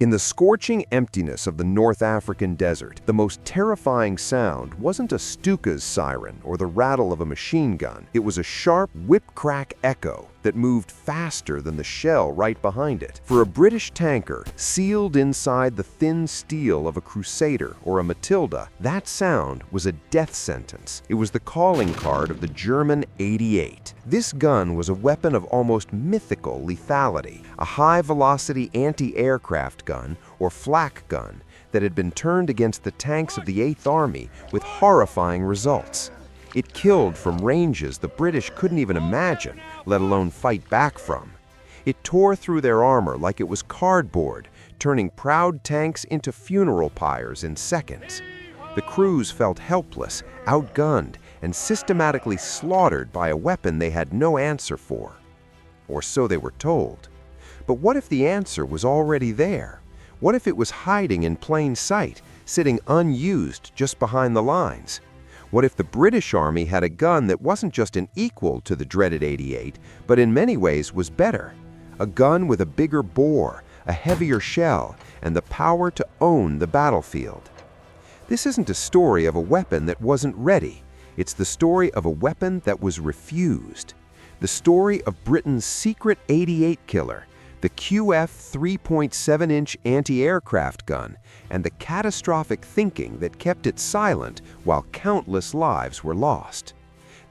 In the scorching emptiness of the North African desert, the most terrifying sound wasn't a Stuka's siren or the rattle of a machine gun. It was a sharp whip-crack echo that moved faster than the shell right behind it. For a British tanker, sealed inside the thin steel of a Crusader or a Matilda, that sound was a death sentence. It was the calling card of the German 88. This gun was a weapon of almost mythical lethality, a high-velocity anti-aircraft gun, or Flak gun, that had been turned against the tanks of the 8th Army with horrifying results. It killed from ranges the British couldn't even imagine, let alone fight back from. It tore through their armor like it was cardboard, turning proud tanks into funeral pyres in seconds. The crews felt helpless, outgunned, and systematically slaughtered by a weapon they had no answer for. Or so they were told. But what if the answer was already there? What if it was hiding in plain sight, sitting unused just behind the lines? What if the British Army had a gun that wasn't just an equal to the dreaded 88, but in many ways was better? A gun with a bigger bore, a heavier shell, and the power to own the battlefield. This isn't a story of a weapon that wasn't ready. It's the story of a weapon that was refused. The story of Britain's secret 88 killer, the QF 3.7-inch anti-aircraft gun, and the catastrophic thinking that kept it silent while countless lives were lost.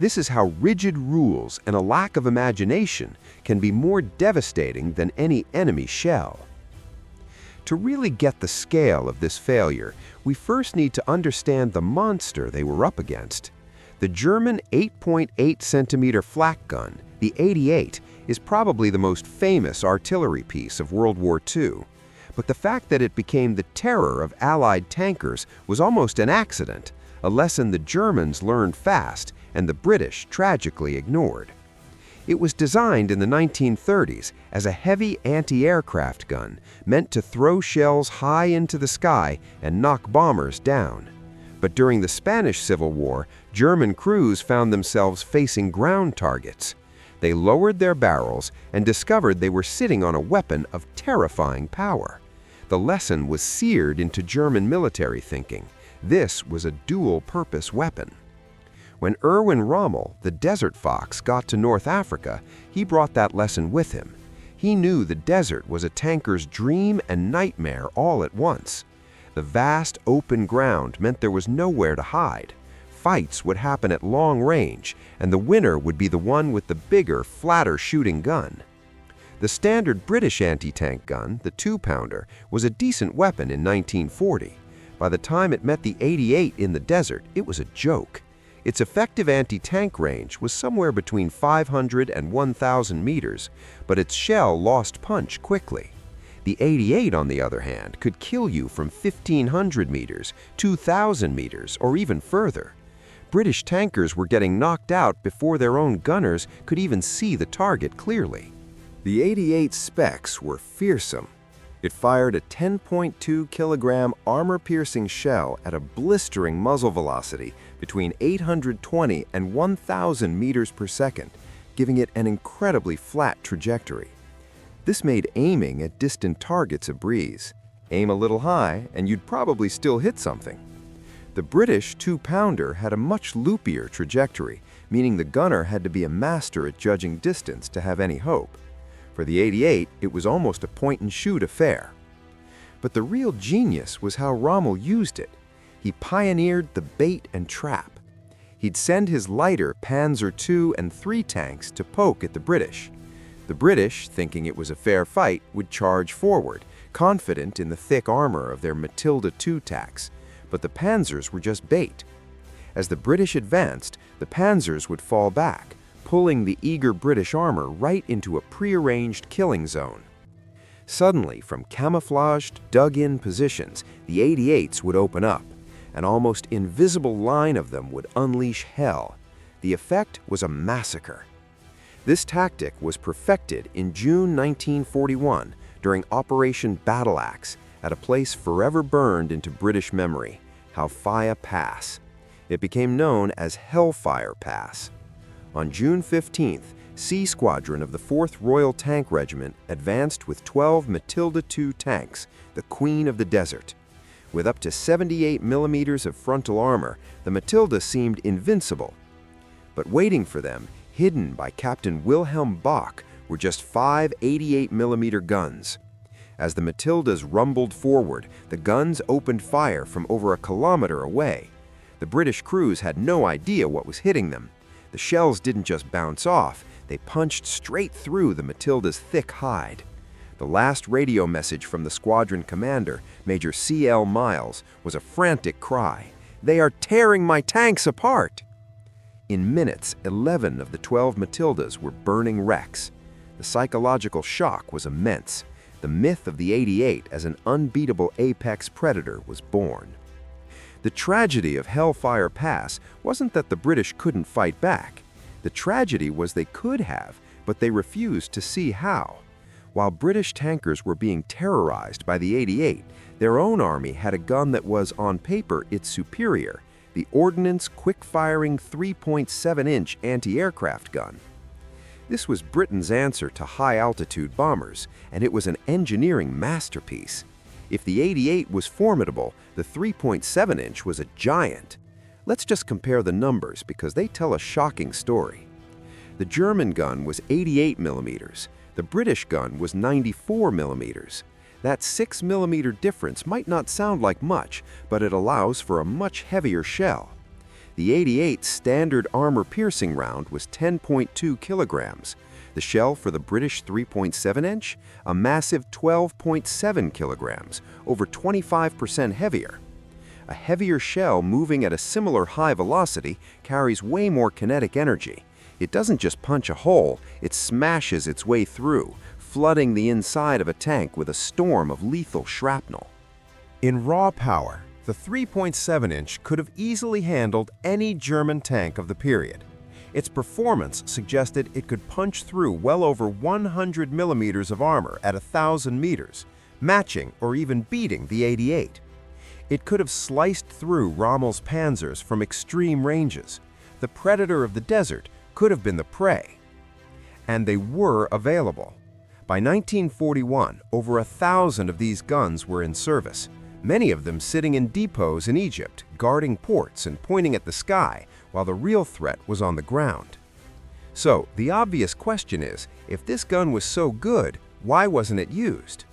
This is how rigid rules and a lack of imagination can be more devastating than any enemy shell. To really get the scale of this failure, we first need to understand the monster they were up against. The German 8.8-centimeter flak gun, the 88, is probably the most famous artillery piece of World War II. But the fact that it became the terror of Allied tankers was almost an accident, a lesson the Germans learned fast and the British tragically ignored. It was designed in the 1930s as a heavy anti-aircraft gun meant to throw shells high into the sky and knock bombers down. But during the Spanish Civil War, German crews found themselves facing ground targets. They lowered their barrels and discovered they were sitting on a weapon of terrifying power. The lesson was seared into German military thinking. This was a dual-purpose weapon. When Erwin Rommel, the desert fox, got to North Africa, he brought that lesson with him. He knew the desert was a tanker's dream and nightmare all at once. The vast open ground meant there was nowhere to hide. Fights would happen at long range, and the winner would be the one with the bigger, flatter shooting gun. The standard British anti-tank gun, the 2-pounder, was a decent weapon in 1940. By the time it met the 88 in the desert, it was a joke. Its effective anti-tank range was somewhere between 500 and 1,000 meters, but its shell lost punch quickly. The 88, on the other hand, could kill you from 1,500 meters, 2,000 meters, or even further. British tankers were getting knocked out before their own gunners could even see the target clearly. The 88's specs were fearsome. It fired a 10.2 kilogram armor-piercing shell at a blistering muzzle velocity between 820 and 1,000 meters per second, giving it an incredibly flat trajectory. This made aiming at distant targets a breeze. Aim a little high, and you'd probably still hit something. The British 2-pounder had a much loopier trajectory, meaning the gunner had to be a master at judging distance to have any hope. For the 88, it was almost a point-and-shoot affair. But the real genius was how Rommel used it. He pioneered the bait and trap. He'd send his lighter Panzer II and III tanks to poke at the British. The British, thinking it was a fair fight, would charge forward, confident in the thick armor of their Matilda II tanks. But the Panzers were just bait. As the British advanced, the Panzers would fall back, pulling the eager British armor right into a prearranged killing zone. Suddenly, from camouflaged, dug-in positions, the 88s would open up. An almost invisible line of them would unleash hell. The effect was a massacre. This tactic was perfected in June 1941 during Operation Battle Axe at a place forever burned into British memory, Hellfire Pass. It became known as Hellfire Pass. On June 15th, C Squadron of the 4th Royal Tank Regiment advanced with 12 Matilda II tanks, the Queen of the Desert. With up to 78 millimeters of frontal armor, the Matilda seemed invincible. But waiting for them, hidden by Captain Wilhelm Bock, were just 5 88 millimeter guns. As the Matildas rumbled forward, the guns opened fire from over a kilometer away. The British crews had no idea what was hitting them. The shells didn't just bounce off, they punched straight through the Matilda's thick hide. The last radio message from the squadron commander, Major C.L. Miles, was a frantic cry. "They are tearing my tanks apart!" In minutes, 11 of the 12 Matildas were burning wrecks. The psychological shock was immense. The myth of the 88 as an unbeatable apex predator was born. The tragedy of Hellfire Pass wasn't that the British couldn't fight back. The tragedy was they could have, but they refused to see how. While British tankers were being terrorized by the 88, their own army had a gun that was, on paper, its superior, the Ordnance quick-firing 3.7-inch anti-aircraft gun. This was Britain's answer to high-altitude bombers, and it was an engineering masterpiece. If the 88 was formidable, the 3.7-inch was a giant. Let's just compare the numbers because they tell a shocking story. The German gun was 88 millimeters. The British gun was 94 millimeters. That 6 millimeter difference might not sound like much, but it allows for a much heavier shell. The 88's standard armor-piercing round was 10.2 kilograms. The shell for the British 3.7-inch, a massive 12.7 kilograms, over 25% heavier. A heavier shell moving at a similar high velocity carries way more kinetic energy. It doesn't just punch a hole, it smashes its way through, flooding the inside of a tank with a storm of lethal shrapnel. In raw power, the 3.7-inch could have easily handled any German tank of the period. Its performance suggested it could punch through well over 100 millimeters of armor at 1,000 meters, matching or even beating the 88. It could have sliced through Rommel's Panzers from extreme ranges. The predator of the desert could have been the prey. And they were available. By 1941, over 1,000 of these guns were in service, many of them sitting in depots in Egypt, guarding ports and pointing at the sky, while the real threat was on the ground. So, the obvious question is, if this gun was so good, why wasn't it used?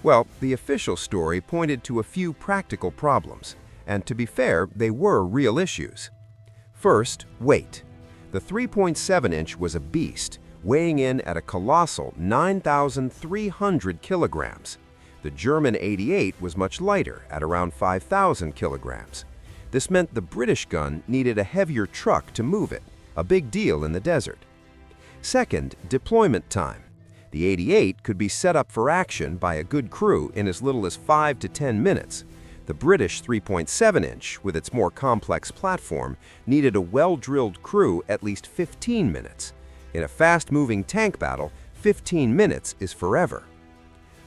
Well, the official story pointed to a few practical problems, and to be fair, they were real issues. First, weight. The 3.7-inch was a beast, weighing in at a colossal 9,300 kilograms. The German 88 was much lighter, at around 5,000 kilograms. This meant the British gun needed a heavier truck to move it, a big deal in the desert. Second, deployment time. The 88 could be set up for action by a good crew in as little as 5 to 10 minutes. The British 3.7-inch, with its more complex platform, needed a well-drilled crew at least 15 minutes. In a fast-moving tank battle, 15 minutes is forever.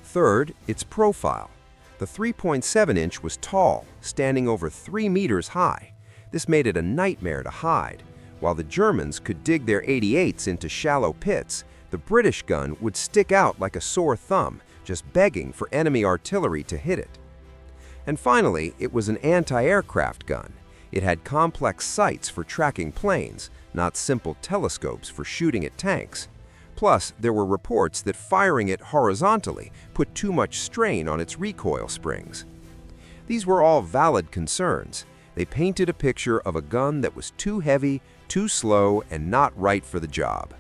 Third, its profile. The 3.7-inch was tall, standing over 3 meters high. This made it a nightmare to hide. While the Germans could dig their 88s into shallow pits, the British gun would stick out like a sore thumb, just begging for enemy artillery to hit it. And finally, it was an anti-aircraft gun. It had complex sights for tracking planes, not simple telescopes for shooting at tanks. Plus, there were reports that firing it horizontally put too much strain on its recoil springs. These were all valid concerns. They painted a picture of a gun that was too heavy, too slow, and not right for the job.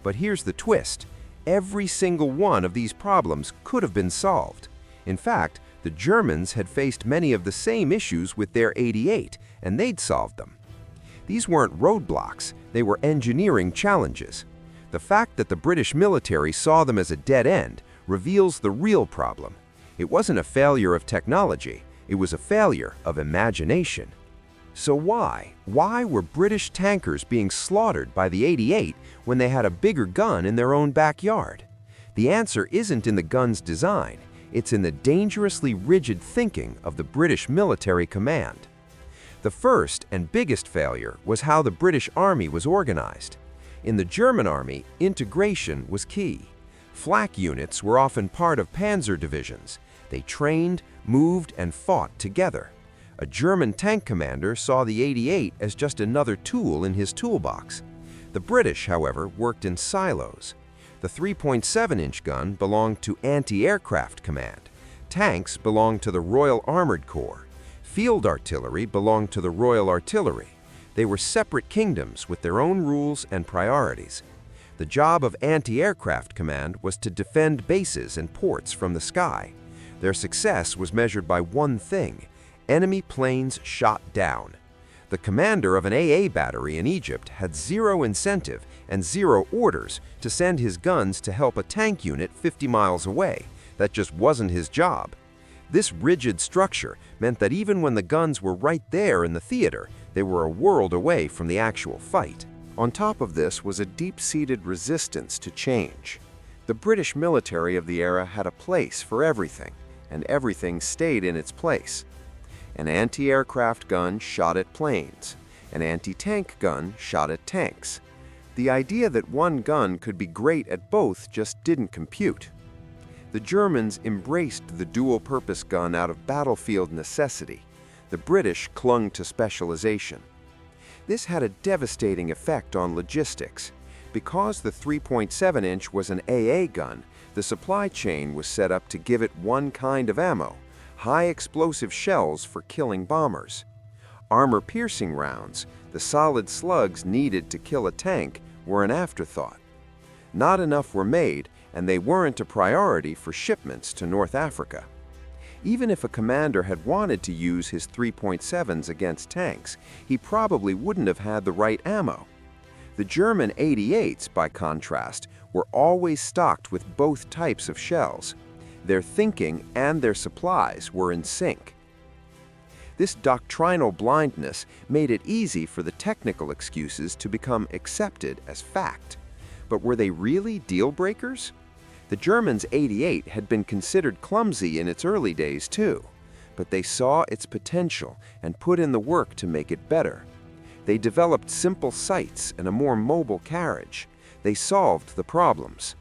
But here's the twist. Every single one of these problems could have been solved. In fact, the Germans had faced many of the same issues with their 88, and they'd solved them. These weren't roadblocks, they were engineering challenges. The fact that the British military saw them as a dead end reveals the real problem. It wasn't a failure of technology, it was a failure of imagination. So why were British tankers being slaughtered by the 88 when they had a bigger gun in their own backyard? The answer isn't in the gun's design, it's in the dangerously rigid thinking of the British military command. The first and biggest failure was how the British Army was organized. In the German army, integration was key. Flak units were often part of Panzer divisions. They trained, moved, and fought together. A German tank commander saw the 88 as just another tool in his toolbox. The British, however, worked in silos. The 3.7-inch gun belonged to Anti-Aircraft Command. Tanks belonged to the Royal Armored Corps. Field artillery belonged to the Royal Artillery. They were separate kingdoms with their own rules and priorities. The job of Anti-Aircraft Command was to defend bases and ports from the sky. Their success was measured by one thing: enemy planes shot down. The commander of an AA battery in Egypt had zero incentive and zero orders to send his guns to help a tank unit 50 miles away. That just wasn't his job. This rigid structure meant that even when the guns were right there in the theater, they were a world away from the actual fight. On top of this was a deep-seated resistance to change. The British military of the era had a place for everything, and everything stayed in its place. An anti-aircraft gun shot at planes. An anti-tank gun shot at tanks. The idea that one gun could be great at both just didn't compute. The Germans embraced the dual-purpose gun out of battlefield necessity. The British clung to specialization. This had a devastating effect on logistics. Because the 3.7-inch was an AA gun, the supply chain was set up to give it one kind of ammo: high-explosive shells for killing bombers. Armor-piercing rounds, the solid slugs needed to kill a tank, were an afterthought. Not enough were made, and they weren't a priority for shipments to North Africa. Even if a commander had wanted to use his 3.7s against tanks, he probably wouldn't have had the right ammo. The German 88s, by contrast, were always stocked with both types of shells. Their thinking and their supplies were in sync. This doctrinal blindness made it easy for the technical excuses to become accepted as fact. But were they really deal breakers? The Germans' 88 had been considered clumsy in its early days too, but they saw its potential and put in the work to make it better. They developed simple sights and a more mobile carriage. They solved the problems.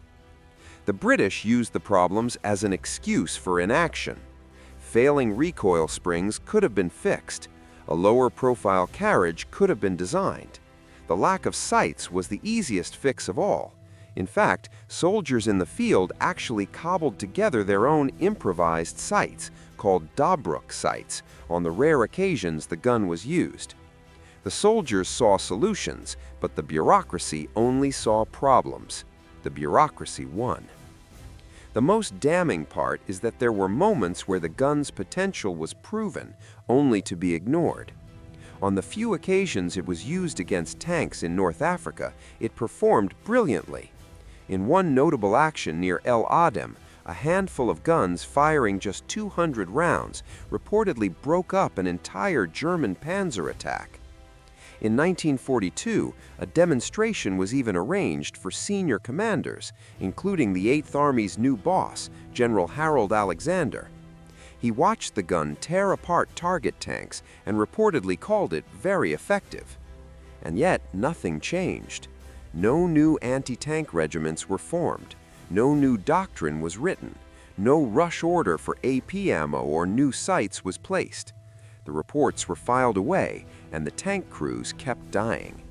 The British used the problems as an excuse for inaction. Failing recoil springs could have been fixed. A lower-profile carriage could have been designed. The lack of sights was the easiest fix of all. In fact, soldiers in the field actually cobbled together their own improvised sights, called Dobruch sights, on the rare occasions the gun was used. The soldiers saw solutions, but the bureaucracy only saw problems. The bureaucracy won. The most damning part is that there were moments where the gun's potential was proven, only to be ignored. On the few occasions it was used against tanks in North Africa, it performed brilliantly. In one notable action near El Adem, a handful of guns firing just 200 rounds reportedly broke up an entire German Panzer attack. In 1942, a demonstration was even arranged for senior commanders, including the 8th Army's new boss, General Harold Alexander. He watched the gun tear apart target tanks and reportedly called it very effective. And yet, nothing changed. No new anti-tank regiments were formed. No new doctrine was written. No rush order for AP ammo or new sights was placed. The reports were filed away, and the tank crews kept dying.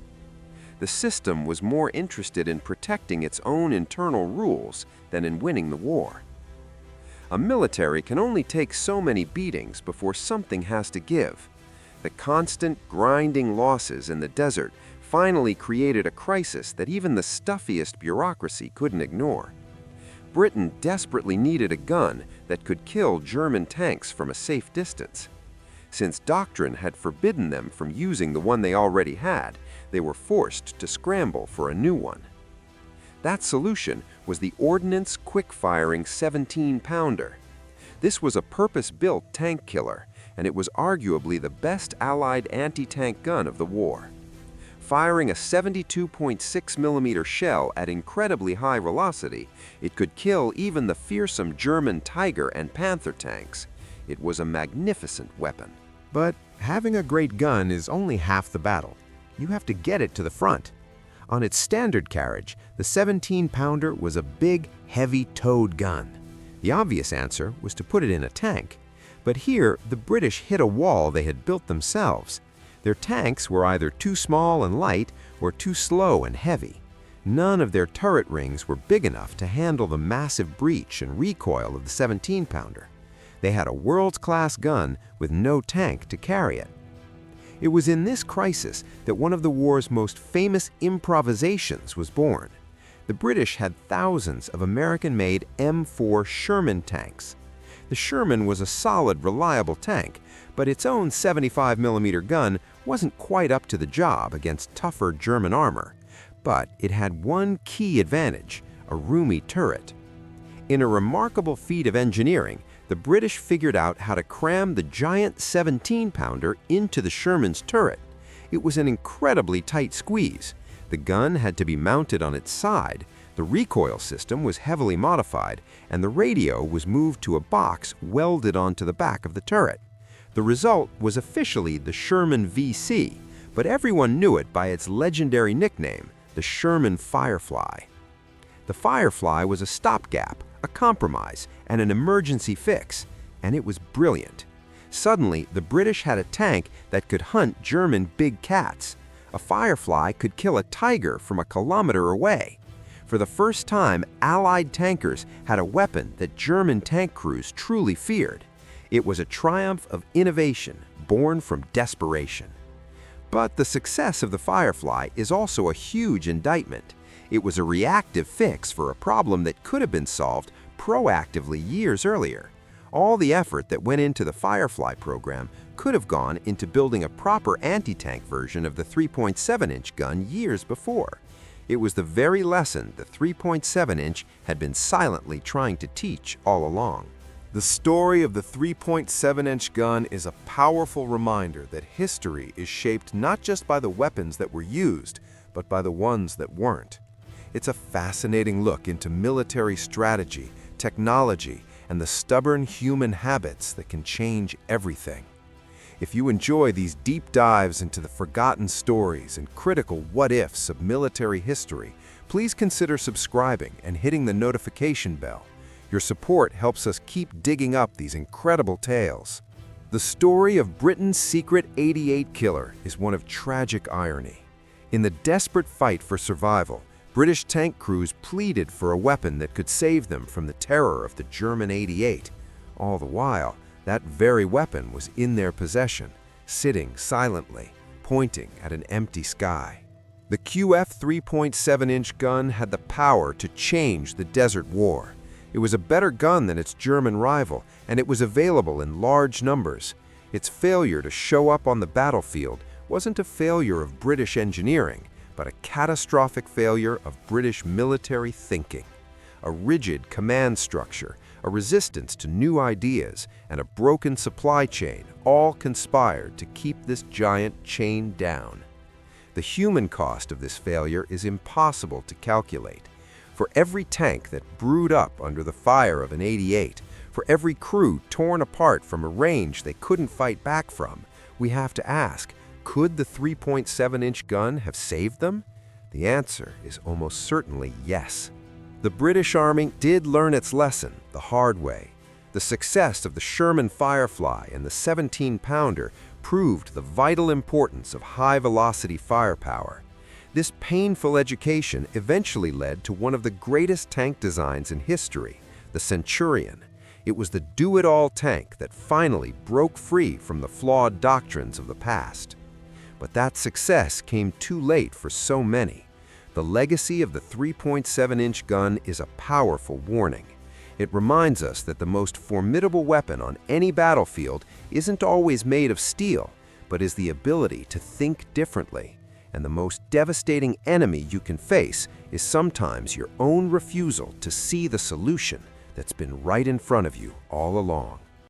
The system was more interested in protecting its own internal rules than in winning the war. A military can only take so many beatings before something has to give. The constant, grinding losses in the desert finally created a crisis that even the stuffiest bureaucracy couldn't ignore. Britain desperately needed a gun that could kill German tanks from a safe distance. Since doctrine had forbidden them from using the one they already had, they were forced to scramble for a new one. That solution was the Ordnance quick-firing 17-pounder. This was a purpose-built tank killer, and it was arguably the best Allied anti-tank gun of the war. Firing a 72.6mm shell at incredibly high velocity, it could kill even the fearsome German Tiger and Panther tanks. It was a magnificent weapon. But having a great gun is only half the battle. You have to get it to the front. On its standard carriage, the 17-pounder was a big, heavy towed gun. The obvious answer was to put it in a tank. But here, the British hit a wall they had built themselves. Their tanks were either too small and light or too slow and heavy. None of their turret rings were big enough to handle the massive breech and recoil of the 17-pounder. They had a world-class gun with no tank to carry it. It was in this crisis that one of the war's most famous improvisations was born. The British had thousands of American-made M4 Sherman tanks. The Sherman was a solid, reliable tank, but its own 75mm gun wasn't quite up to the job against tougher German armor. But it had one key advantage: a roomy turret. In a remarkable feat of engineering, the British figured out how to cram the giant 17-pounder into the Sherman's turret. It was an incredibly tight squeeze. The gun had to be mounted on its side, the recoil system was heavily modified, and the radio was moved to a box welded onto the back of the turret. The result was officially the Sherman VC, but everyone knew it by its legendary nickname, the Sherman Firefly. The Firefly was a stopgap, a compromise, and an emergency fix, and it was brilliant. Suddenly, the British had a tank that could hunt German big cats. A Firefly could kill a tiger from a kilometer away. For the first time, Allied tankers had a weapon that German tank crews truly feared. It was a triumph of innovation, born from desperation. But the success of the Firefly is also a huge indictment. It was a reactive fix for a problem that could have been solved proactively years earlier. All the effort that went into the Firefly program could have gone into building a proper anti-tank version of the 3.7-inch gun years before. It was the very lesson the 3.7-inch had been silently trying to teach all along. The story of the 3.7-inch gun is a powerful reminder that history is shaped not just by the weapons that were used, but by the ones that weren't. It's a fascinating look into military strategy, technology, and the stubborn human habits that can change everything. If you enjoy these deep dives into the forgotten stories and critical what-ifs of military history, please consider subscribing and hitting the notification bell. Your support helps us keep digging up these incredible tales. The story of Britain's secret 88 killer is one of tragic irony. In the desperate fight for survival, British tank crews pleaded for a weapon that could save them from the terror of the German 88. All the while, that very weapon was in their possession, sitting silently, pointing at an empty sky. The QF 3.7-inch gun had the power to change the Desert War. It was a better gun than its German rival, and it was available in large numbers. Its failure to show up on the battlefield wasn't a failure of British engineering, but a catastrophic failure of British military thinking. A rigid command structure, a resistance to new ideas, and a broken supply chain all conspired to keep this giant chained down. The human cost of this failure is impossible to calculate. For every tank that brewed up under the fire of an 88, for every crew torn apart from a range they couldn't fight back from, we have to ask, could the 3.7-inch gun have saved them? The answer is almost certainly yes. The British Army did learn its lesson the hard way. The success of the Sherman Firefly and the 17-pounder proved the vital importance of high-velocity firepower. This painful education eventually led to one of the greatest tank designs in history, the Centurion. It was the do-it-all tank that finally broke free from the flawed doctrines of the past. But that success came too late for so many. The legacy of the 3.7-inch gun is a powerful warning. It reminds us that the most formidable weapon on any battlefield isn't always made of steel, but is the ability to think differently. And the most devastating enemy you can face is sometimes your own refusal to see the solution that's been right in front of you all along.